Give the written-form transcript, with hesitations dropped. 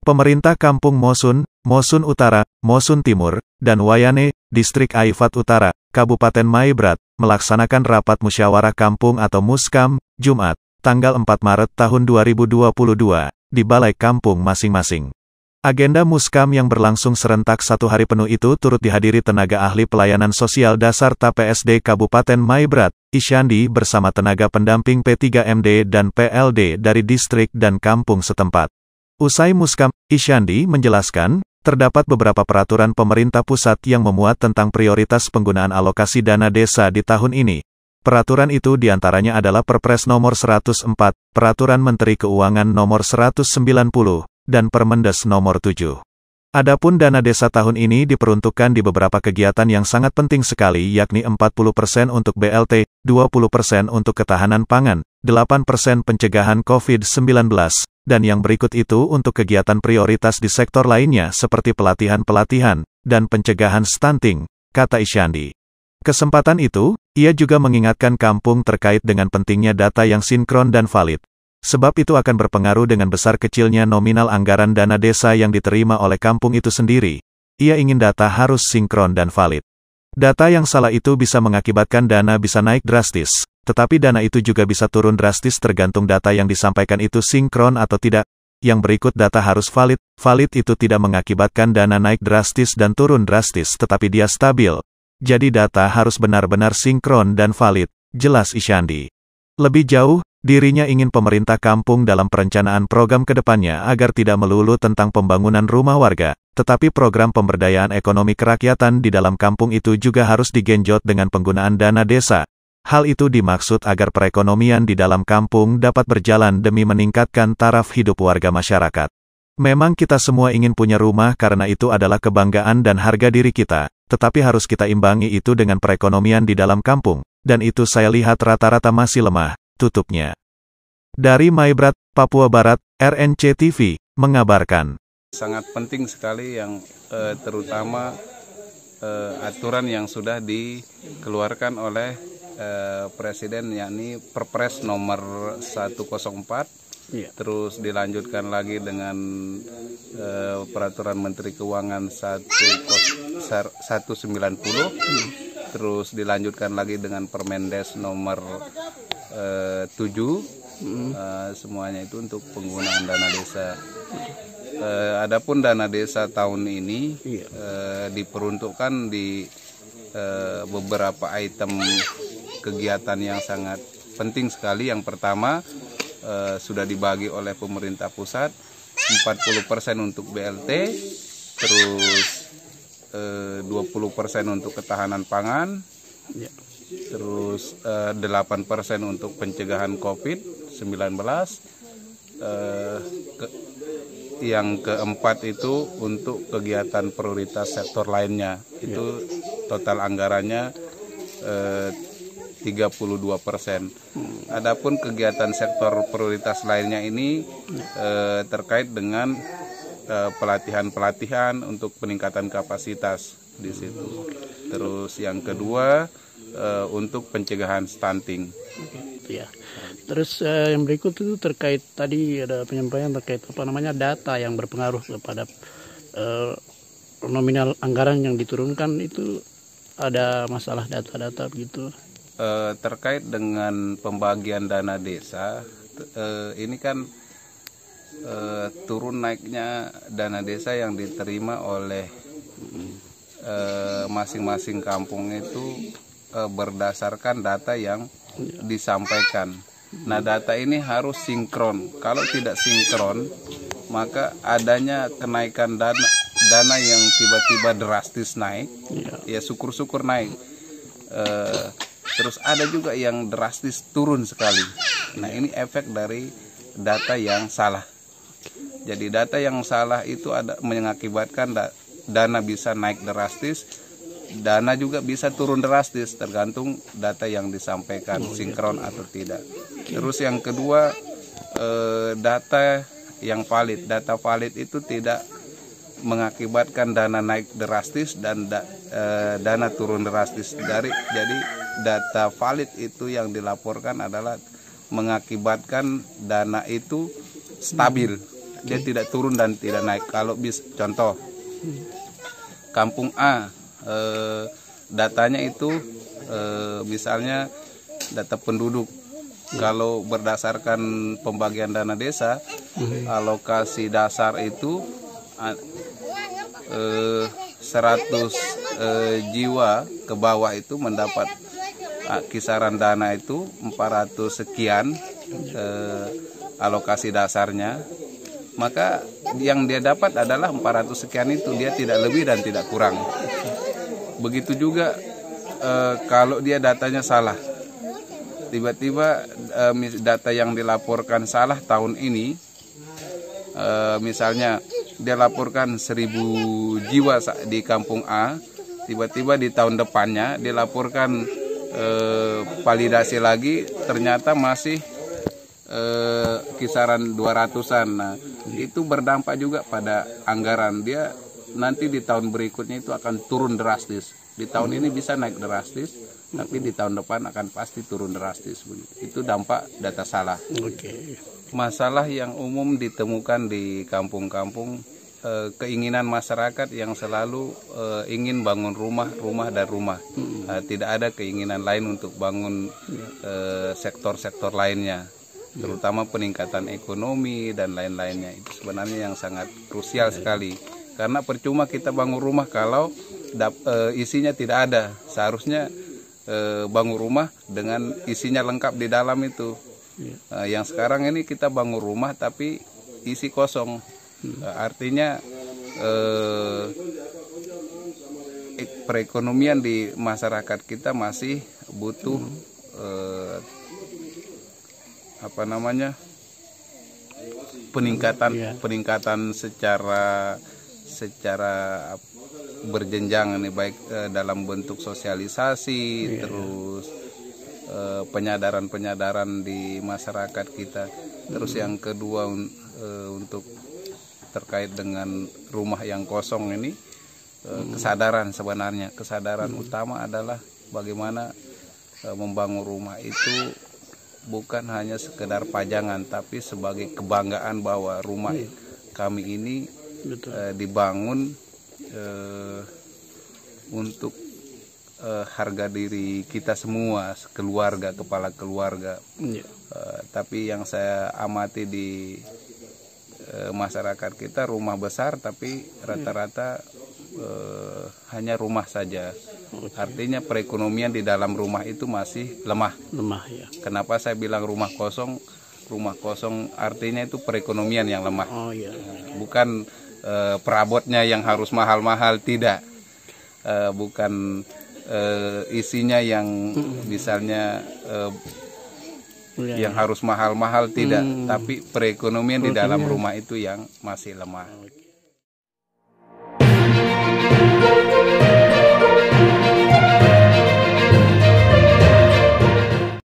Pemerintah Kampung Mosun, Mosun Utara, Mosun Timur, dan Wayane, Distrik Aifat Utara, Kabupaten Maibrat, melaksanakan rapat musyawarah kampung atau Muskam, Jumat, tanggal 4 Maret tahun 2022, di balai kampung masing-masing. Agenda Muskam yang berlangsung serentak 1 hari penuh itu turut dihadiri tenaga ahli pelayanan sosial dasar TPSD Kabupaten Maibrat, Isyandi bersama tenaga pendamping P3MD dan PLD dari distrik dan kampung setempat. Usai Muskam, Isyandi menjelaskan, terdapat beberapa peraturan pemerintah pusat yang memuat tentang prioritas penggunaan alokasi dana desa di tahun ini. Peraturan itu diantaranya adalah Perpres nomor 104, Peraturan Menteri Keuangan nomor 190, dan Permendes nomor 7. Adapun dana desa tahun ini diperuntukkan di beberapa kegiatan yang sangat penting sekali, yakni 40% untuk BLT, 20% untuk ketahanan pangan, 8% pencegahan COVID-19, dan yang berikut itu untuk kegiatan prioritas di sektor lainnya seperti pelatihan-pelatihan, dan pencegahan stunting, kata Isyandi. Kesempatan itu, ia juga mengingatkan kampung terkait dengan pentingnya data yang sinkron dan valid. Sebab itu akan berpengaruh dengan besar kecilnya nominal anggaran dana desa yang diterima oleh kampung itu sendiri. Ia ingin data harus sinkron dan valid. Data yang salah itu bisa mengakibatkan dana bisa naik drastis, tetapi dana itu juga bisa turun drastis tergantung data yang disampaikan itu sinkron atau tidak. Yang berikut data harus valid. Valid itu tidak mengakibatkan dana naik drastis dan turun drastis, tetapi dia stabil. Jadi data harus benar-benar sinkron dan valid, jelas Isyandi. Lebih jauh, dirinya ingin pemerintah kampung dalam perencanaan program ke depannya agar tidak melulu tentang pembangunan rumah warga, tetapi program pemberdayaan ekonomi kerakyatan di dalam kampung itu juga harus digenjot dengan penggunaan dana desa. Hal itu dimaksud agar perekonomian di dalam kampung dapat berjalan demi meningkatkan taraf hidup warga masyarakat. Memang kita semua ingin punya rumah karena itu adalah kebanggaan dan harga diri kita, tetapi harus kita imbangi itu dengan perekonomian di dalam kampung, dan itu saya lihat rata-rata masih lemah, tutupnya. Dari Maibrat, Papua Barat, RNC TV, mengabarkan. Sangat penting sekali yang terutama aturan yang sudah dikeluarkan oleh Presiden, yakni Perpres nomor 104. Terus dilanjutkan lagi dengan Peraturan Menteri Keuangan 190, terus dilanjutkan lagi dengan Permendes nomor 7, semuanya itu untuk penggunaan dana desa. Adapun dana desa tahun ini diperuntukkan di beberapa item kegiatan yang sangat penting sekali. Yang pertama, sudah dibagi oleh pemerintah pusat 40% untuk BLT, terus 20% untuk ketahanan pangan, terus 8% untuk pencegahan COVID-19, yang keempat itu untuk kegiatan prioritas sektor lainnya, itu total anggarannya 32%. Adapun kegiatan sektor prioritas lainnya ini terkait dengan pelatihan-pelatihan untuk peningkatan kapasitas di situ. Terus yang kedua untuk pencegahan stunting. Ya. Terus yang berikut itu terkait tadi ada penyampaian terkait data yang berpengaruh kepada nominal anggaran yang diturunkan, itu ada masalah data-data begitu. Terkait dengan pembagian dana desa, ini kan turun naiknya dana desa yang diterima oleh masing-masing kampung itu berdasarkan data yang disampaikan. Nah, data ini harus sinkron. Kalau tidak sinkron, maka adanya kenaikan dana yang tiba-tiba drastis naik, ya syukur-syukur naik. Terus ada juga yang drastis turun sekali. Nah, ini efek dari data yang salah. Jadi data yang salah itu ada mengakibatkan dana bisa naik drastis, dana juga bisa turun drastis, tergantung data yang disampaikan sinkron atau tidak. Terus yang kedua, data yang valid. Data valid itu tidak mengakibatkan dana naik drastis dan dana turun drastis. Jadi data valid itu yang dilaporkan adalah mengakibatkan dana itu stabil. dia tidak turun dan tidak naik. Kalau contoh kampung A, datanya itu misalnya data penduduk. Kalau berdasarkan pembagian dana desa, alokasi dasar itu 100 jiwa ke bawah itu mendapat kisaran dana itu 400 sekian alokasi dasarnya. Maka yang dia dapat adalah 400 sekian itu, dia tidak lebih dan tidak kurang. Begitu juga kalau dia datanya salah, tiba-tiba data yang dilaporkan salah tahun ini, misalnya dia laporkan 1000 jiwa di kampung A, tiba-tiba di tahun depannya dilaporkan validasi lagi, ternyata masih kisaran 200-an. Nah, itu berdampak juga pada anggaran. Dia nanti di tahun berikutnya itu akan turun drastis. Di tahun ini bisa naik drastis, tapi di tahun depan akan pasti turun drastis. Itu dampak data salah. Masalah yang umum ditemukan di kampung-kampung, keinginan masyarakat yang selalu ingin bangun rumah dan rumah. Tidak ada keinginan lain untuk bangun sektor-sektor lainnya, terutama peningkatan ekonomi dan lain-lainnya. Itu sebenarnya yang sangat krusial sekali, karena percuma kita bangun rumah kalau isinya tidak ada. Seharusnya bangun rumah dengan isinya lengkap di dalam itu. Yang sekarang ini kita bangun rumah tapi isi kosong. Artinya perekonomian di masyarakat kita masih butuh peningkatan secara berjenjang nih, baik dalam bentuk sosialisasi, terus penyadaran di masyarakat kita. Terus yang kedua untuk terkait dengan rumah yang kosong ini, kesadaran utama adalah bagaimana membangun rumah itu bukan hanya sekedar pajangan, tapi sebagai kebanggaan bahwa rumah kami ini dibangun untuk harga diri kita semua, keluarga, kepala keluarga. Tapi yang saya amati di masyarakat kita, rumah besar tapi rata-rata hanya rumah saja. Artinya perekonomian di dalam rumah itu masih lemah. Kenapa saya bilang rumah kosong? Rumah kosong artinya itu perekonomian yang lemah. Bukan perabotnya yang harus mahal-mahal, tidak. Bukan isinya yang misalnya yang harus mahal-mahal, tidak. Tapi perekonomian di dalam rumah itu yang masih lemah.